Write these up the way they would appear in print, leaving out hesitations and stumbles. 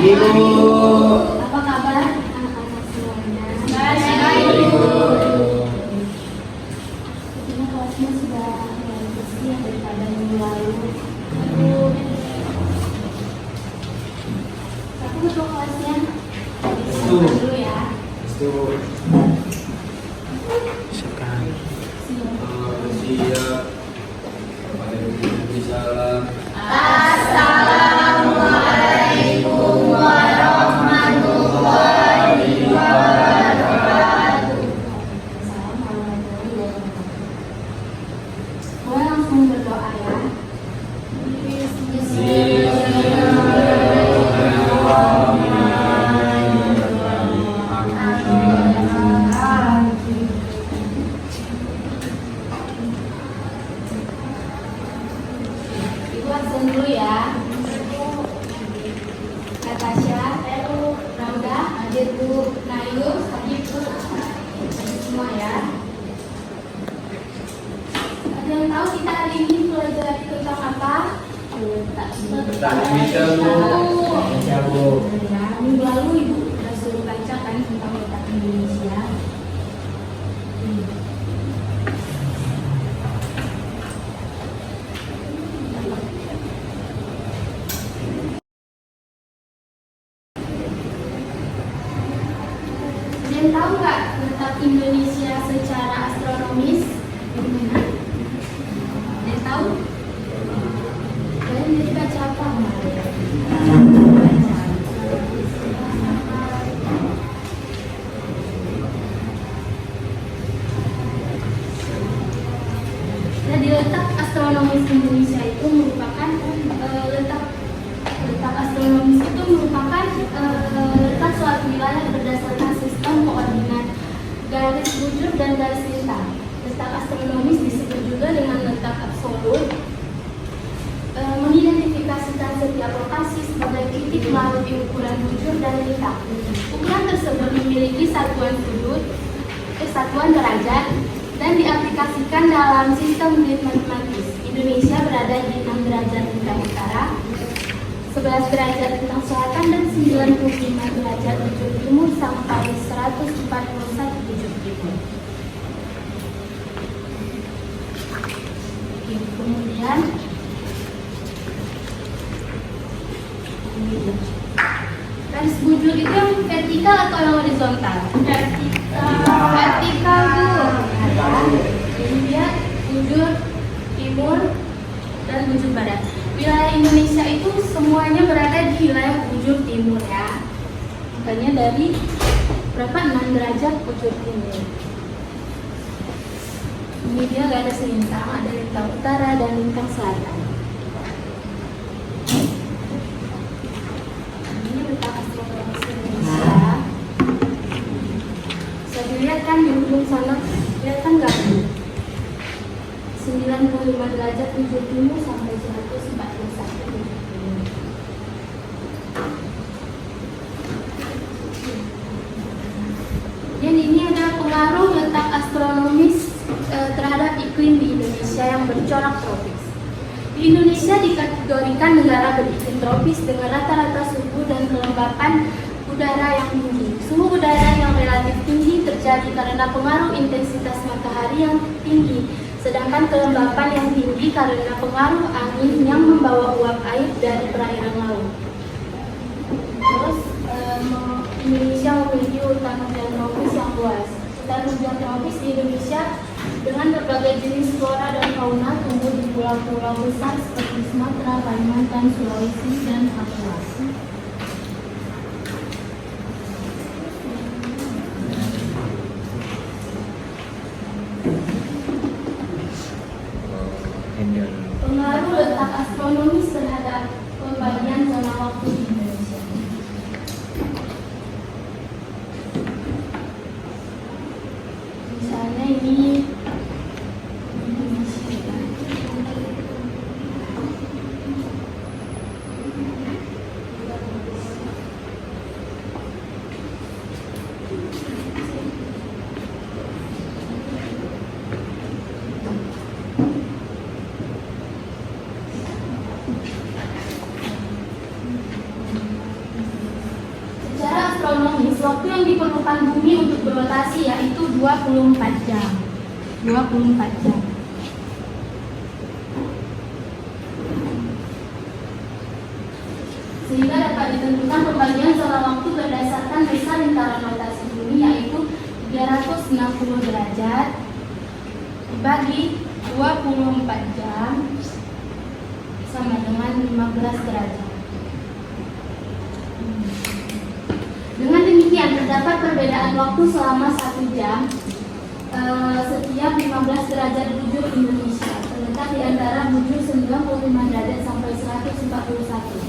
Ibu. Apa kabar anak-anak semuanya? Baik, Ibu. Ini kelasnya sudah lebih bersih daripada minggu lalu. Aku ketua kelasnya. Silakan dulu ya. Silakan. Siap. Waalaikumsalam. Assalamualaikum warahmatullahi wabarakatuh. Boleh langsung berdoa ya. Ibu absen dulu ya. Natasha, Rauda, Adit, Bu, Nayu, Adit, Bu, semua ya. Ada yang tahu kita hari ini belajar tentang apa? Tentang Indonesia, Bu. Indonesia, Bu. Ya, minggu lalu Ibu sudah suruh bacakan tentang letak Indonesia. Ada yang tahu nggak letak Indonesia secara astronomis di mana? Ada yang tahu? Kalian jadi baca apa? Jadi letak astronomis Indonesia itu merupakan letak astronomis itu merupakan letak suatu wilayah berdasarkan sistem koordinat garis bujur dan garis lintang. Letak astronomis disebut juga dengan letak absolut. Mengidentifikasikan setiap lokasi sebagai titik melalui ukuran bujur dan lintang. Ukuran tersebut memiliki satuan derajat dan diaplikasikan dalam sistem grid matematis. Indonesia berada di 6 derajat lintang utara, 11 derajat lintang selatan, dan 95 derajat bujur timur sampai 141 bujur timur. Oke, kemudian garis bujur itu yang vertikal atau yang horizontal? Vertikal Bu. Ini dia bujur timur dan bujur barat. Wilayah Indonesia itu semuanya berada di wilayah bujur timur ya. Makanya dari berapa 6 derajat bujur timur. Ini dia garis lintang, ada lintang utara dan lintang selatan. Lihat kan di ujung sana, lihat kan nggak? 95 derajat bujur timur sampai 141 bujur timur. Dan ini ada pengaruh letak astronomis terhadap iklim di Indonesia yang bercorak tropis. Di Indonesia dikategorikan negara beriklim tropis dengan rata-rata suhu dan kelembapan udara yang tinggi. Suhu udara yang relatif tinggi terjadi karena pengaruh intensitas matahari yang tinggi, sedangkan kelembapan yang tinggi karena pengaruh angin yang membawa uap air dari perairan laut. Terus Indonesia memiliki hutan hujan tropis yang luas. Hutan hujan tropis di Indonesia dengan berbagai jenis flora dan fauna tumbuh di pulau-pulau besar seperti Sumatera, Kalimantan, Sulawesi, dan Papua. Pengaruh letak astronomis terhadap pembagian zona waktu di Indonesia. Misalnya ini Indonesia. waktu yang diperlukan bumi untuk berotasi yaitu 24 jam. 24 jam. Sehingga dapat ditentukan pembagian zona waktu berdasarkan besar lingkaran rotasi bumi yaitu 360 derajat dibagi 24 jam sama dengan 15 derajat. Dengan demikian terdapat perbedaan waktu selama 1 jam setiap 15 derajat bujur Indonesia terletak di antara bujur 95 derajat sampai 141.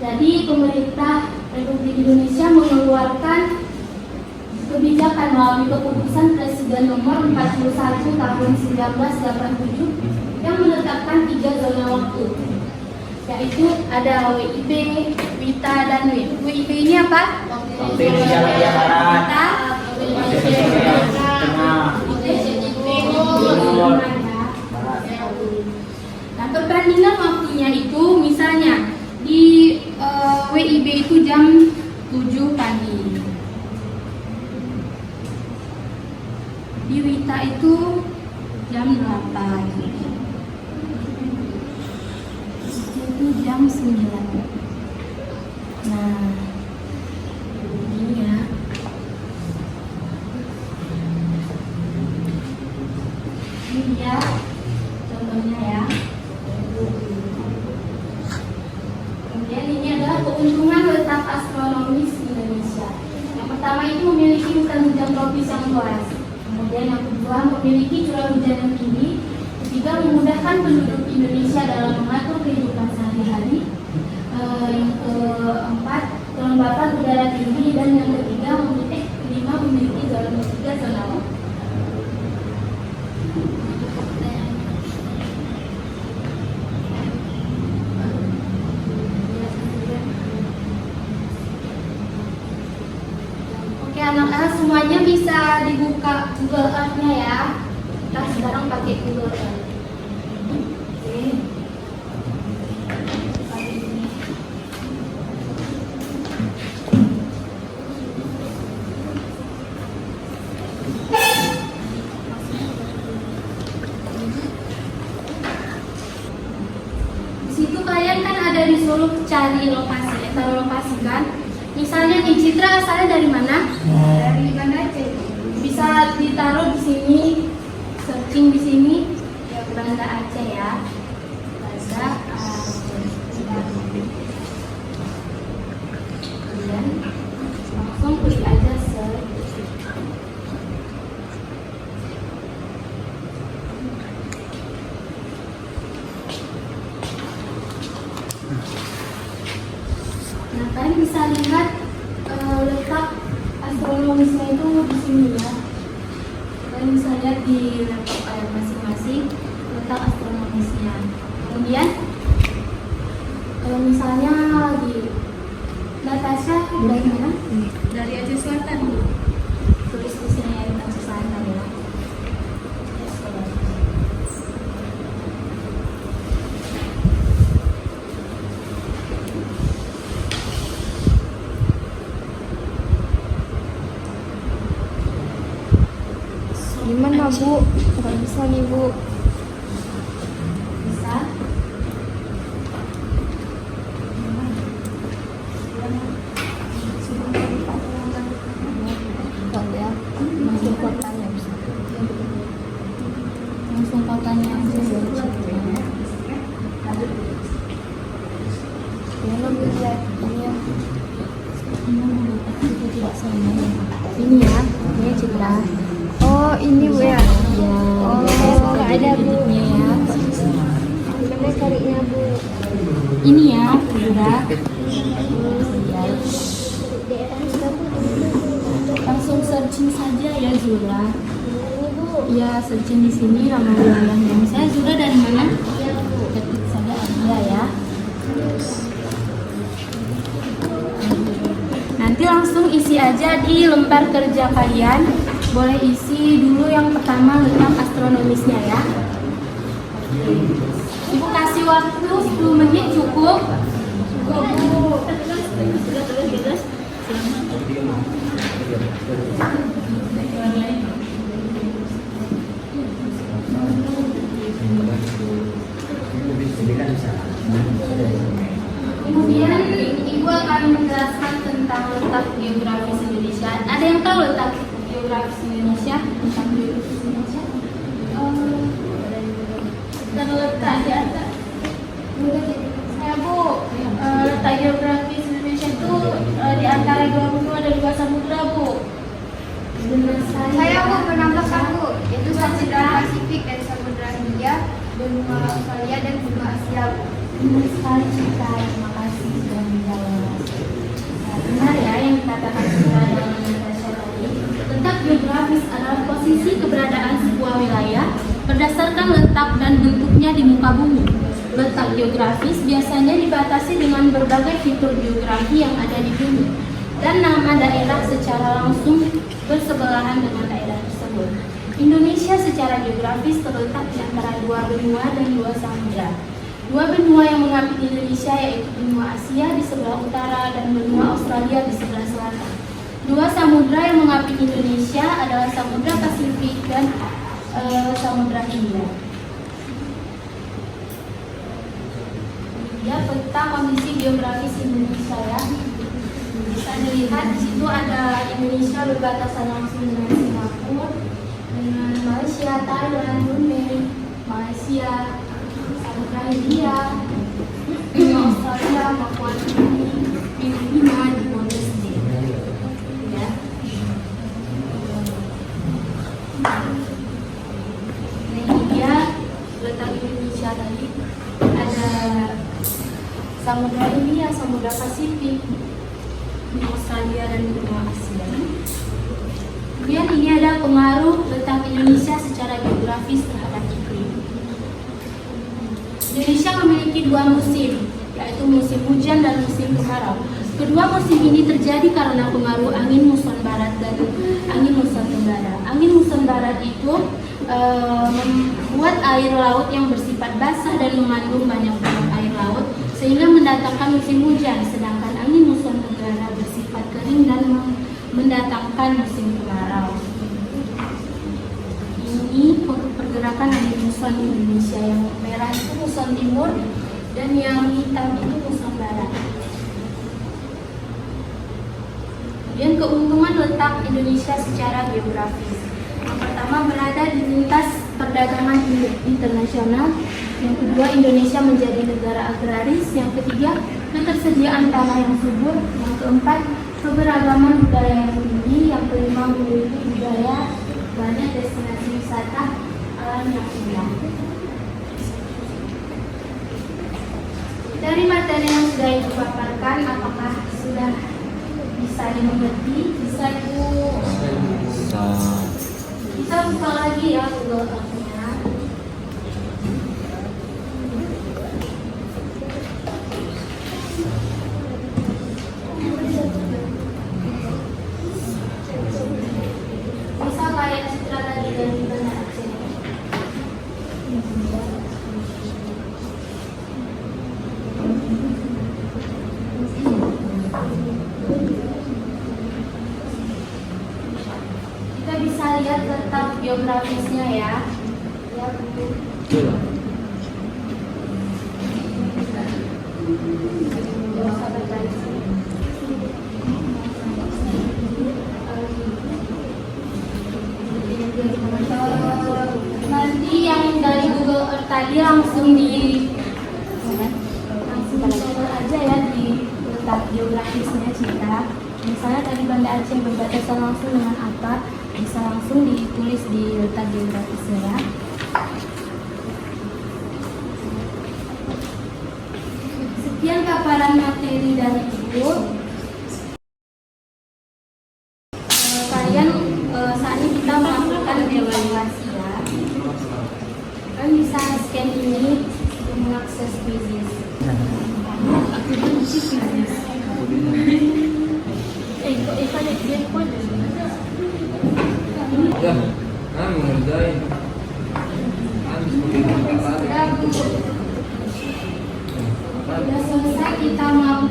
Jadi pemerintah Republik Indonesia mengeluarkan kebijakan melalui keputusan Presiden nomor 41 tahun 1987 yang menetapkan 3 zona waktu, yaitu ada WIB, WITA, dan WIB. WIB ini apa? Waktu Indonesia bagian barat. Nah, perbandingan waktunya itu misalnya di WIB itu jam 7 pagi. Di WITA itu jam 8. Itu jam 9. Nah, ini ya. Ini ya contohnya ya. Kemudian ini adalah keuntungan letak astronomis Indonesia. Yang pertama itu memiliki musim hujan tropis yang luas. Kemudian yang kedua memiliki curah hujan yang tinggi. Ketiga memudahkan penduduk Indonesia dalam mengatur kehidupan sehari-hari. Yang keempat kelembapan udara tinggi, dan yang kelima memiliki zona waktu. Oke anak-anak, semuanya bisa dibuka Google Earth-nya ya. Kita sekarang pakai Google Earth. Oke. Di situ kalian kan ada disuruh cari lokasi, taruh lokasi kan. Misalnya nih, Citra asalnya dari mana? Dari Banda Aceh. Bisa ditaruh di sini, searching di sini, Banda Aceh ya. Banda Aceh. Kemudian langsung klik aja search. Nah, kalian bisa lihat letak astronomisnya itu di sini ya. Kalian bisa lihat di laptop kalian masing-masing letak astronomisnya. Kemudian misalnya di Natasha dari mana? Dari Aceh Selatan. Tulis di sini ya, Aceh Selatan ya. Gimana Bu? Nggak bisa nih Bu. Bisa. Ya, langsung kotanya bisa. Langsung kotanya aja ya. Ya, lebih lihat ini ya. Ini ya, ini Citra. Oh, ini Bu ya. Ya, Oh, nggak ada Bu. ya. Gimana carinya Bu? Ini ya, udah. Langsung searching saja ya Zura. Ya, searching di sini nama wilayahnya. Misalnya Zura dari mana? Ketik saja ada ya. Nanti langsung isi aja di lembar kerja kalian. Boleh isi dulu yang pertama letak astronomisnya ya. Ibu kasih waktu 10 menit cukup. Kemudian Ibu akan menjelaskan tentang letak geografis Indonesia. Ada yang tahu letak geografis Indonesia? Tentang geografis Indonesia? Terletak di atas. Ya Bu, letak geografis Indonesia itu di antara dua benua dan dua samudra Bu. Saya Bu menambahkan Bu, yaitu Samudra Pasifik dan Samudra Hindia, benua Australia dan benua Asia Bu. Benar sekali Cita, terima kasih sudah menjawab. Benar ya yang dikatakan dalam Natasha tadi. Letak geografis adalah posisi keberadaan sebuah wilayah berdasarkan letak dan bentuknya di muka bumi. Letak geografis biasanya dibatasi dengan berbagai fitur geografi yang ada di bumi dan nama daerah secara langsung bersebelahan dengan daerah tersebut. Indonesia secara geografis terletak di antara dua benua dan dua samudra. Dua benua yang mengapi Indonesia yaitu benua Asia di sebelah utara dan benua Australia di sebelah selatan. Dua samudra yang mengapi Indonesia adalah Samudra Pasifik dan Samudra Hindia. Ya, peta kondisi geografis Indonesia ya. Bisa dilihat di situ ada Indonesia berbatasan langsung dengan Singapura, dengan Malaysia, Thailand, Brunei, Malaysia, Samudra Hindia, Australia, Papua Nugini, Filipina, Timor Leste. Ya. Nah, ini dia letak Indonesia tadi. Ada Samudra Hindia, Samudra Pasifik, Australia dan benua Asia. Kemudian ini ada pengaruh letak Indonesia secara geografis terhadap iklim. Indonesia memiliki dua musim, yaitu musim hujan dan musim kemarau. Kedua musim ini terjadi karena pengaruh angin muson barat dan angin muson tenggara. Angin muson barat itu membuat air laut yang bersifat basah dan mengandung banyak air laut sehingga mendatangkan musim hujan, sedangkan angin muson tenggara bersifat kering dan mendatangkan musim kemarau. Ini pergerakan angin muson Indonesia, yang merah itu muson timur dan yang hitam itu muson barat. Kemudian keuntungan letak Indonesia secara geografis. Yang pertama, berada di lintas perdagangan internasional. Yang kedua, Indonesia menjadi negara agraris. Yang ketiga, ketersediaan tanah yang subur. Yang keempat, keberagaman budaya yang tinggi. Yang kelima, memiliki budaya banyak destinasi wisata alam yang indah. Dari materi yang sudah Ibu paparkan, apakah sudah bisa dimengerti? Bisa Ibu? Bisa. Kita buka lagi ya Google Earth-nya. Bisa kayak citra tadi dari Banda Aceh. Kita bisa lihat letak geografisnya ya. Ya, Bu. Nanti yang dari Google Earth tadi langsung coba aja ya di letak geografisnya Citra. Misalnya tadi Banda Aceh berbatasan langsung dengan apa, bisa langsung ditulis di letak geografisnya ya. Sekian paparan materi dari Ibu. Kalian saat ini kita melakukan evaluasi ya. Kalian bisa scan ini untuk mengakses quizzes. Ya, kan mengerjain. Kan seperti Sudah selesai kita melakukan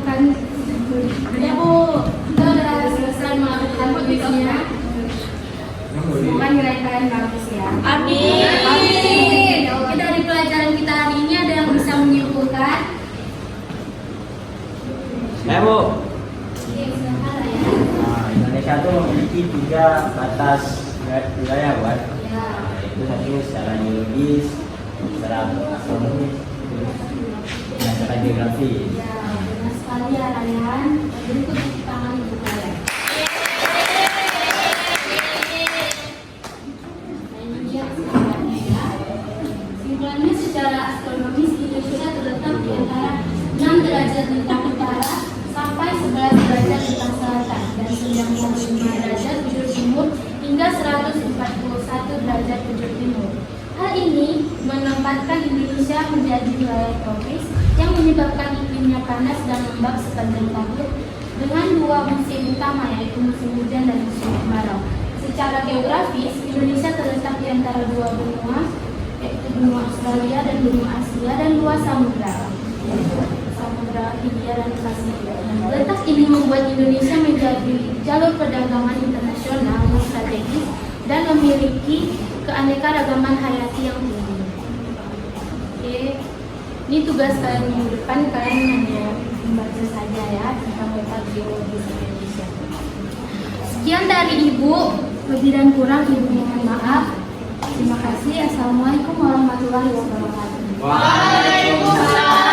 dan bagus ya. Amin. Amin. Oke, dari pelajaran kita hari ini ada yang bisa menyimpulkan? Ya Bu. Oke, silakan ya. Nah, Indonesia itu memiliki 3 batas wilayah, buat Ya. itu satu secara geologis, secara astronomis, dan secara geografi. Ya, benar sekali ya Ryan. Berikut tepuk tangan untuk kalian. Nah, ini dia kesimpulannya ya. Kesimpulannya secara astronomis Indonesia terletak di antara 6 derajat lintang utara sampai 11 derajat lintang selatan dan 95 derajat bujur timur hingga 141 derajat bujur timur. Hal ini menempatkan Indonesia menjadi wilayah tropis yang menyebabkan iklimnya panas dan lembab sepanjang tahun dengan 2 musim utama yaitu musim hujan dan musim kemarau. Secara geografis, Indonesia terletak di antara 2 benua yaitu benua Australia dan benua Asia dan 2 samudra yaitu Samudra Hindia dan Pasifik. Letak ini membuat Indonesia menjadi jalur perdagangan internasional yang strategis dan memiliki keanekaragaman hayati yang tinggi. Oke, ini tugas kalian minggu depan, kalian hanya membaca saja ya tentang letak geologis Indonesia. Sekian dari Ibu, lebih dan kurang Ibu mohon maaf. Terima kasih. Assalamualaikum warahmatullahi wabarakatuh. Waalaikumsalam.